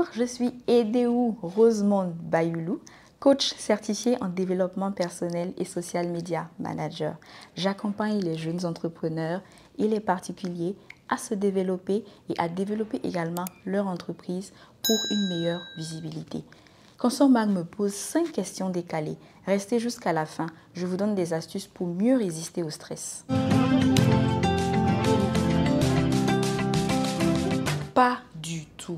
Bonjour, je suis Edéou Rosemonde Bayoulou, coach certifié en développement personnel et social media manager. J'accompagne les jeunes entrepreneurs et les particuliers à se développer et à développer également leur entreprise pour une meilleure visibilité. Consom'Mag me pose 5 questions décalées. Restez jusqu'à la fin, je vous donne des astuces pour mieux résister au stress. Pas du tout.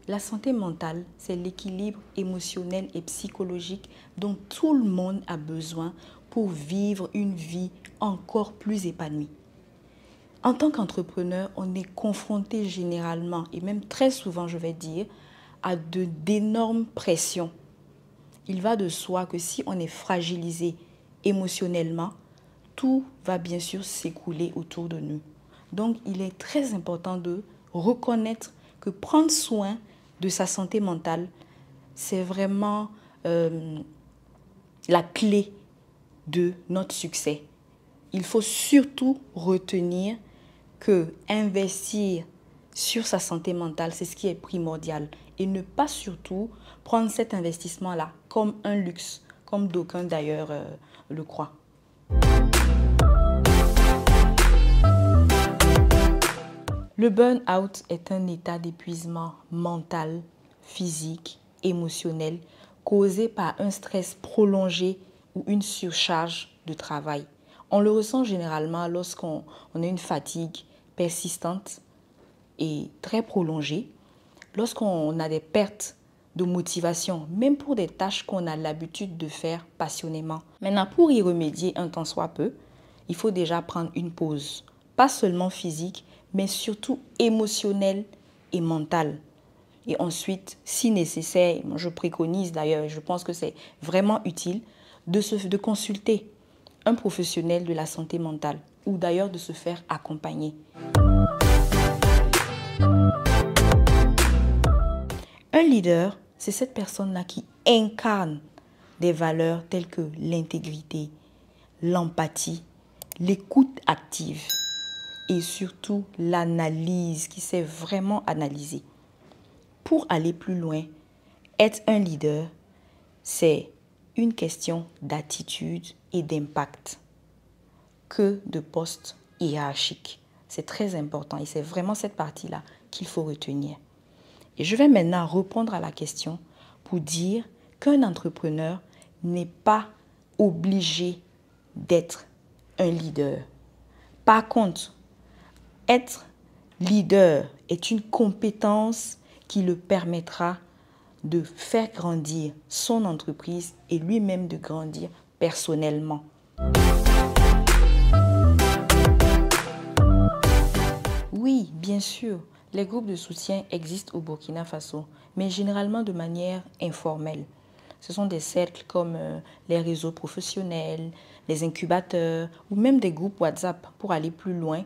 La santé mentale, c'est l'équilibre émotionnel et psychologique dont tout le monde a besoin pour vivre une vie encore plus épanouie. En tant qu'entrepreneur, on est confronté généralement, et même très souvent, je vais dire, à d'énormes pressions. Il va de soi que si on est fragilisé émotionnellement, tout va bien sûr s'écouler autour de nous. Donc, il est très important de reconnaître que prendre soin de sa santé mentale, c'est vraiment la clé de notre succès. Il faut surtout retenir que investir sur sa santé mentale, c'est ce qui est primordial. Et ne pas surtout prendre cet investissement-là comme un luxe, comme d'aucuns d'ailleurs le croient. Le burn-out est un état d'épuisement mental, physique, émotionnel causé par un stress prolongé ou une surcharge de travail. On le ressent généralement lorsqu'on a une fatigue persistante et très prolongée, lorsqu'on a des pertes de motivation, même pour des tâches qu'on a l'habitude de faire passionnément. Maintenant, pour y remédier un tant soit peu, il faut déjà prendre une pause, pas seulement physique, mais surtout émotionnelle et mentale. Et ensuite, si nécessaire, je préconise d'ailleurs, je pense que c'est vraiment utile, de consulter un professionnel de la santé mentale ou d'ailleurs de se faire accompagner. Un leader, c'est cette personne-là qui incarne des valeurs telles que l'intégrité, l'empathie, l'écoute active et surtout l'analyse, qui sait vraiment analyser. Pour aller plus loin, être un leader, c'est une question d'attitude et d'impact que de poste hiérarchique. C'est très important et c'est vraiment cette partie-là qu'il faut retenir. Et je vais maintenant répondre à la question pour dire qu'un entrepreneur n'est pas obligé d'être un leader. Par contre, être leader est une compétence qui le permettra de faire grandir son entreprise et lui-même de grandir personnellement. Oui, bien sûr, les groupes de soutien existent au Burkina Faso, mais généralement de manière informelle. Ce sont des cercles comme les réseaux professionnels, les incubateurs ou même des groupes WhatsApp pour aller plus loin.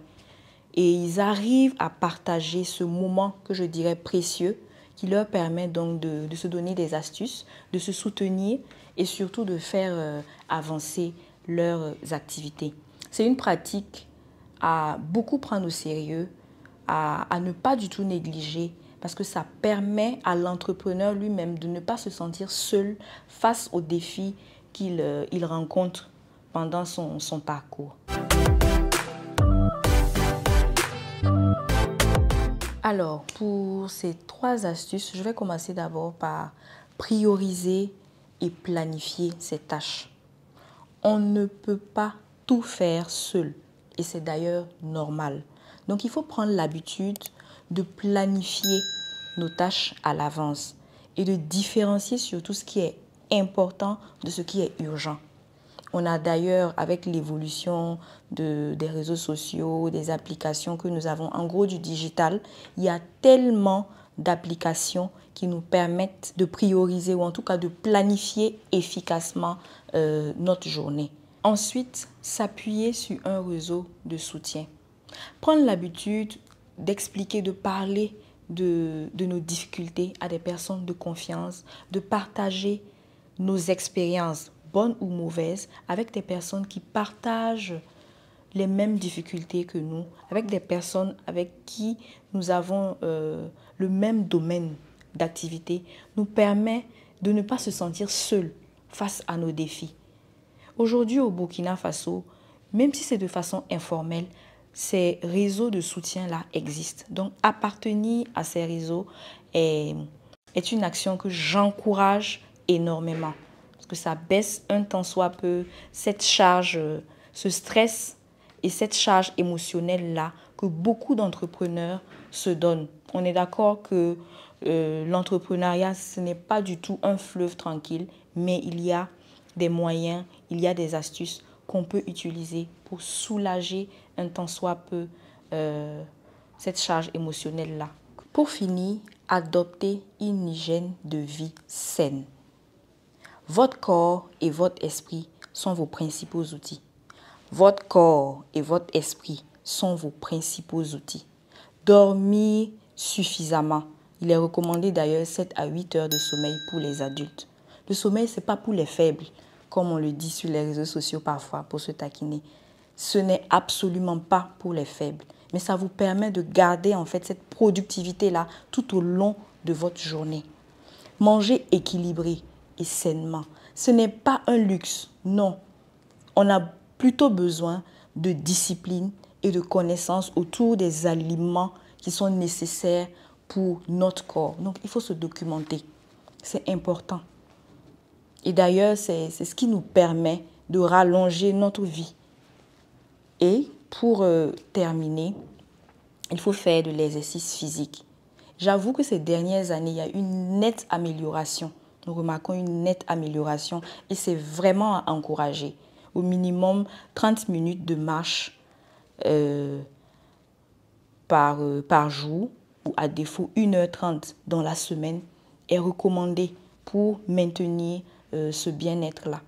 Et ils arrivent à partager ce moment que je dirais précieux qui leur permet donc de se donner des astuces, de se soutenir et surtout de faire avancer leurs activités. C'est une pratique à beaucoup prendre au sérieux, à ne pas du tout négliger parce que ça permet à l'entrepreneur lui-même de ne pas se sentir seul face aux défis qu'il rencontre pendant son parcours. Alors, pour ces 3 astuces, je vais commencer d'abord par prioriser et planifier ses tâches. On ne peut pas tout faire seul et c'est d'ailleurs normal. Donc, il faut prendre l'habitude de planifier nos tâches à l'avance et de différencier surtout ce qui est important de ce qui est urgent. On a d'ailleurs, avec l'évolution des réseaux sociaux, des applications que nous avons, en gros du digital, il y a tellement d'applications qui nous permettent de prioriser ou en tout cas de planifier efficacement notre journée. Ensuite, s'appuyer sur un réseau de soutien. Prendre l'habitude d'expliquer, de parler de nos difficultés à des personnes de confiance, de partager nos expériences, bonnes ou mauvaises, avec des personnes qui partagent les mêmes difficultés que nous, avec des personnes avec qui nous avons le même domaine d'activité nous permet de ne pas se sentir seul face à nos défis. Aujourd'hui, au Burkina Faso, même si c'est de façon informelle, ces réseaux de soutien-là existent. Donc, appartenir à ces réseaux est une action que j'encourage énormément. Parce que ça baisse un tant soit peu cette charge, ce stress et cette charge émotionnelle-là que beaucoup d'entrepreneurs se donnent. On est d'accord que l'entrepreneuriat, ce n'est pas du tout un fleuve tranquille, mais il y a des moyens, il y a des astuces qu'on peut utiliser pour soulager un tant soit peu cette charge émotionnelle-là. Pour finir, adoptez une hygiène de vie saine. Votre corps et votre esprit sont vos principaux outils. Votre corps et votre esprit sont vos principaux outils. Dormir suffisamment. Il est recommandé d'ailleurs 7 à 8 heures de sommeil pour les adultes. Le sommeil, ce n'est pas pour les faibles, comme on le dit sur les réseaux sociaux parfois pour se taquiner. Ce n'est absolument pas pour les faibles, mais ça vous permet de garder en fait cette productivité-là tout au long de votre journée. Manger équilibré et sainement, ce n'est pas un luxe, non. On a plutôt besoin de discipline et de connaissances autour des aliments qui sont nécessaires pour notre corps. Donc, il faut se documenter. C'est important. Et d'ailleurs, c'est ce qui nous permet de rallonger notre vie. Et pour terminer, il faut faire de l'exercice physique. J'avoue que ces dernières années, il y a une nette amélioration. Nous remarquons une nette amélioration et c'est vraiment à encourager. Au minimum 30 minutes de marche par jour ou à défaut 1h30 dans la semaine est recommandé pour maintenir ce bien-être-là.